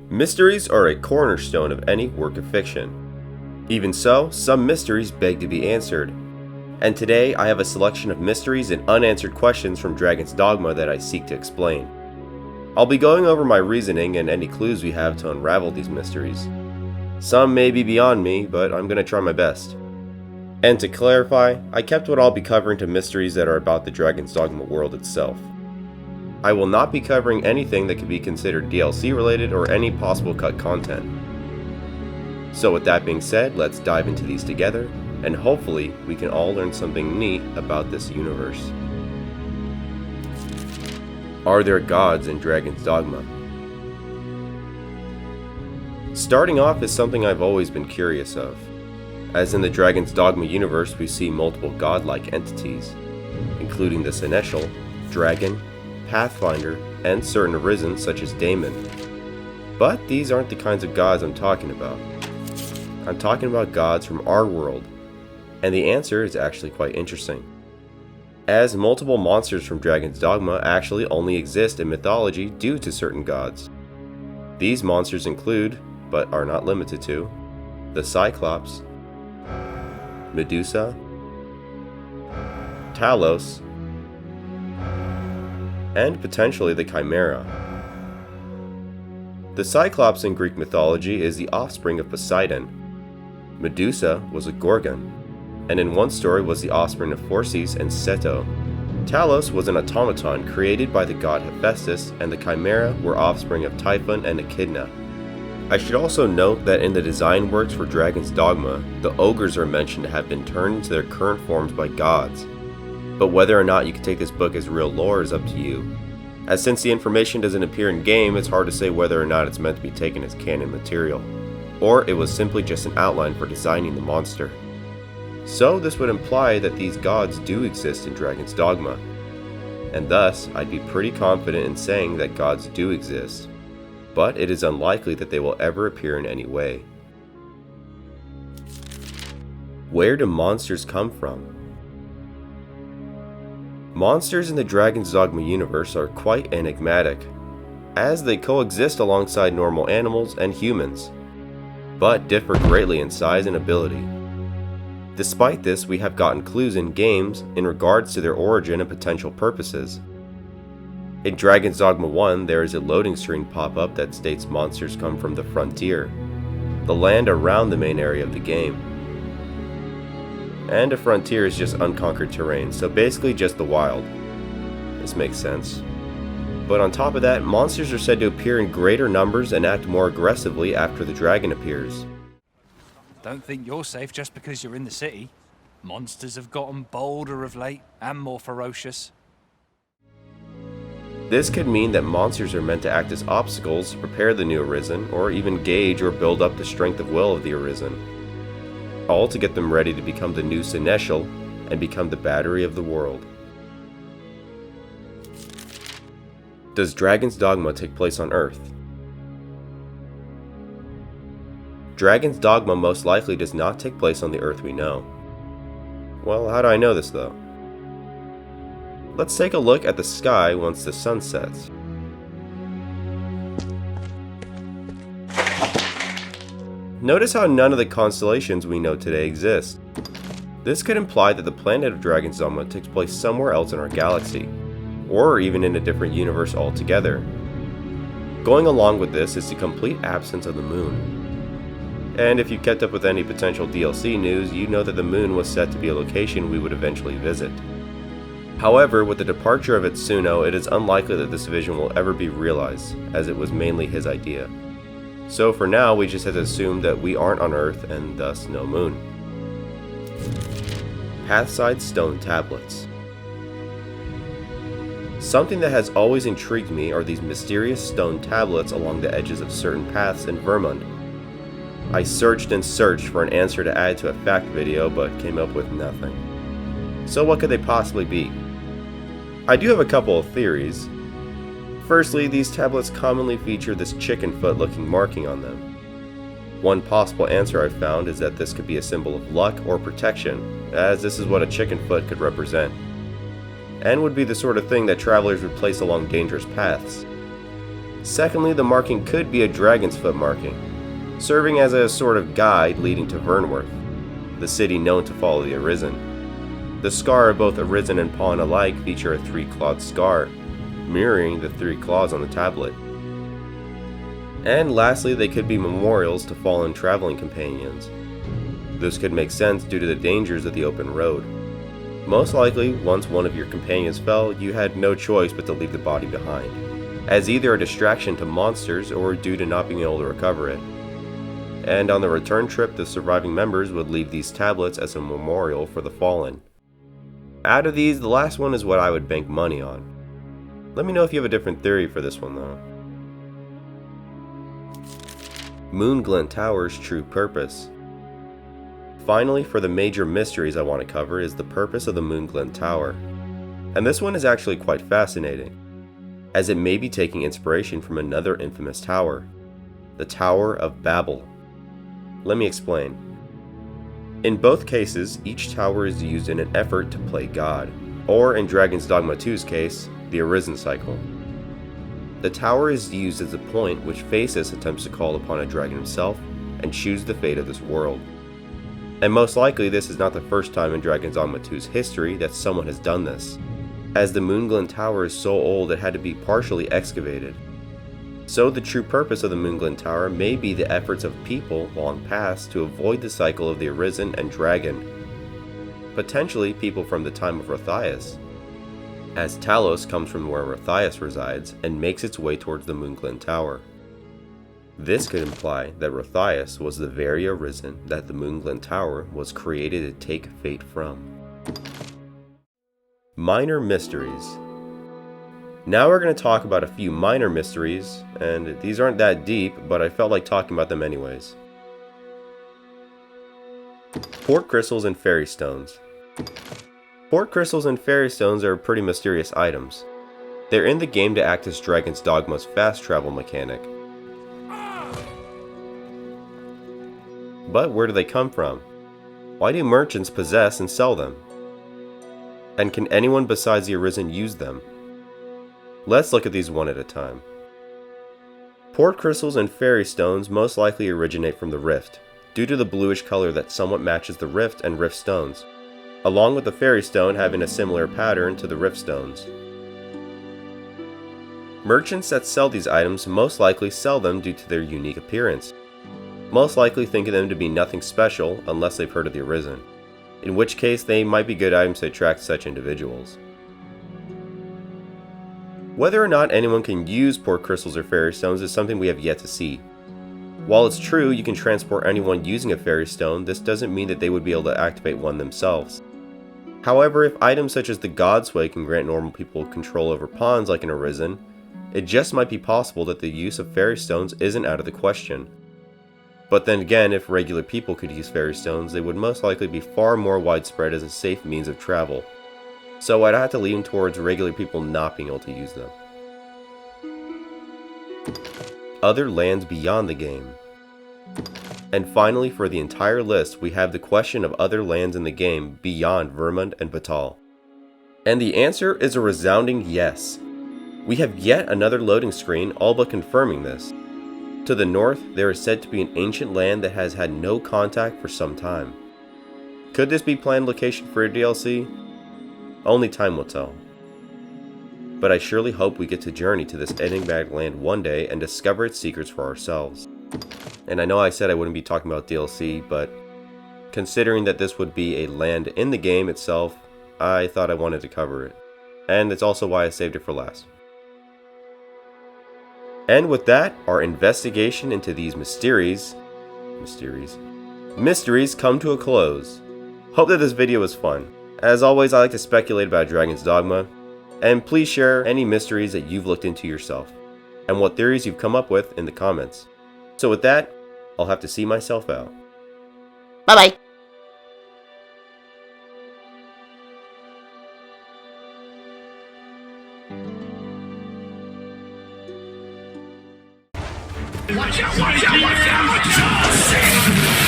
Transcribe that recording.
Mysteries are a cornerstone of any work of fiction. Even so, some mysteries beg to be answered. And today I have a selection of mysteries and unanswered questions from Dragon's Dogma that I seek to explain. I'll be going over my reasoning and any clues we have to unravel these mysteries. Some may be beyond me, but I'm going to try my best. And to clarify, I kept what I'll be covering to mysteries that are about the Dragon's Dogma world itself. I will not be covering anything that could be considered DLC related or any possible cut content. So with that being said, let's dive into these together, and hopefully we can all learn something neat about this universe. Are there gods in Dragon's Dogma? Starting off is something I've always been curious of. As in the Dragon's Dogma universe, we see multiple godlike entities, including the Seneschal, Dragon, Pathfinder, and certain arisen such as Daemon. But these aren't the kinds of gods I'm talking about. I'm talking about gods from our world, and the answer is actually quite interesting. As multiple monsters from Dragon's Dogma actually only exist in mythology due to certain gods. These monsters include, but are not limited to, the Cyclops, Medusa, Talos, and potentially the Chimera. The Cyclops in Greek mythology is the offspring of Poseidon. Medusa was a Gorgon, and in one story was the offspring of Phorcys and Ceto. Talos was an automaton created by the god Hephaestus, and the Chimera were offspring of Typhon and Echidna. I should also note that in the design works for Dragon's Dogma, the ogres are mentioned to have been turned into their current forms by gods. But whether or not you can take this book as real lore is up to you, as since the information doesn't appear in game, it's hard to say whether or not it's meant to be taken as canon material, or it was simply just an outline for designing the monster. So this would imply that these gods do exist in Dragon's Dogma, and thus I'd be pretty confident in saying that gods do exist, but it is unlikely that they will ever appear in any way. Where do monsters come from? Monsters in the Dragon's Dogma universe are quite enigmatic, as they coexist alongside normal animals and humans, but differ greatly in size and ability. Despite this, we have gotten clues in games in regards to their origin and potential purposes. In Dragon's Dogma 1, there is a loading screen pop-up that states monsters come from the Frontier, the land around the main area of the game. And a frontier is just unconquered terrain, so basically just the wild. This makes sense. But on top of that, monsters are said to appear in greater numbers and act more aggressively after the dragon appears. Don't think you're safe just because you're in the city. Monsters have gotten bolder of late and more ferocious. This could mean that monsters are meant to act as obstacles to prepare the new Arisen, or even gauge or build up the strength of will of the Arisen, all to get them ready to become the new Seneschal and become the battery of the world. Does Dragon's Dogma take place on Earth? Dragon's Dogma most likely does not take place on the Earth we know. Well, how do I know this though? Let's take a look at the sky once the sun sets. Notice how none of the constellations we know today exist. This could imply that the planet of Dragon's Dogma takes place somewhere else in our galaxy, or even in a different universe altogether. Going along with this is the complete absence of the moon. And if you kept up with any potential DLC news, you know that the moon was set to be a location we would eventually visit. However, with the departure of Itsuno, it is unlikely that this vision will ever be realized, as it was mainly his idea. So for now, we just have to assume that we aren't on Earth and thus no moon. Pathside stone tablets. Something that has always intrigued me are these mysterious stone tablets along the edges of certain paths in Vermund. I searched and searched for an answer to add to a fact video, but came up with nothing. So what could they possibly be? I do have a couple of theories. Firstly, these tablets commonly feature this chicken foot looking marking on them. One possible answer I've found is that this could be a symbol of luck or protection, as this is what a chicken foot could represent, and would be the sort of thing that travelers would place along dangerous paths. Secondly, the marking could be a dragon's foot marking, serving as a sort of guide leading to Vernworth, the city known to follow the Arisen. The scar of both Arisen and Pawn alike feature a 3-clawed scar, mirroring the 3 claws on the tablet. And lastly, they could be memorials to fallen traveling companions. This could make sense due to the dangers of the open road. Most likely, once one of your companions fell, you had no choice but to leave the body behind, as either a distraction to monsters or due to not being able to recover it. And on the return trip, the surviving members would leave these tablets as a memorial for the fallen. Out of these, the last one is what I would bank money on. Let me know if you have a different theory for this one though. Moonland Tower's true purpose. Finally, for the major mysteries I want to cover is the purpose of the Moonland Tower. And this one is actually quite fascinating, as it may be taking inspiration from another infamous tower, the Tower of Babel. Let me explain. In both cases, each tower is used in an effort to play God, or in Dragon's Dogma 2's case, the Arisen cycle. The tower is used as a point which Phasis attempts to call upon a dragon himself and choose the fate of this world. And most likely this is not the first time in Dragon's Dogma 2's history that someone has done this, as the Moonland Tower is so old it had to be partially excavated. So the true purpose of the Moonland Tower may be the efforts of people long past to avoid the cycle of the Arisen and Dragon, potentially people from the time of Rothias, as Talos comes from where Rothias resides and makes its way towards the Moonland Tower. This could imply that Rothias was the very Arisen that the Moonland Tower was created to take fate from. Minor mysteries. Now we're going to talk about a few minor mysteries, and these aren't that deep, but I felt like talking about them anyways. Port crystals and fairy stones. Port crystals and fairy stones are pretty mysterious items. They're in the game to act as Dragon's Dogma's fast travel mechanic. But where do they come from? Why do merchants possess and sell them? And can anyone besides the Arisen use them? Let's look at these one at a time. Port crystals and fairy stones most likely originate from the Rift, due to the bluish color that somewhat matches the Rift and Rift stones, along with the fairy stone having a similar pattern to the Rift stones. Merchants that sell these items most likely sell them due to their unique appearance, most likely thinking them to be nothing special unless they've heard of the Arisen, in which case they might be good items to attract such individuals. Whether or not anyone can use port crystals or fairy stones is something we have yet to see. While it's true you can transport anyone using a fairy stone, this doesn't mean that they would be able to activate one themselves. However, if items such as the Godsway can grant normal people control over pawns like an Arisen, it just might be possible that the use of fairy stones isn't out of the question. But then again, if regular people could use fairy stones, they would most likely be far more widespread as a safe means of travel. So I'd have to lean towards regular people not being able to use them. Other lands beyond the game. And finally, for the entire list, we have the question of other lands in the game beyond Vermund and Batal. And the answer is a resounding yes. We have yet another loading screen, all but confirming this. To the north, there is said to be an ancient land that has had no contact for some time. Could this be planned location for a DLC? Only time will tell. But I surely hope we get to journey to this enigmatic land one day and discover its secrets for ourselves. And I know I said I wouldn't be talking about DLC, but considering that this would be a land in the game itself, I thought I wanted to cover it. And it's also why I saved it for last. And with that, our investigation into these mysteries come to a close. Hope that this video was fun. As always, I like to speculate about Dragon's Dogma, and please share any mysteries that you've looked into yourself, and what theories you've come up with in the comments. So with that, I'll have to see myself out. Bye-bye. Watch out, watch out, watch out!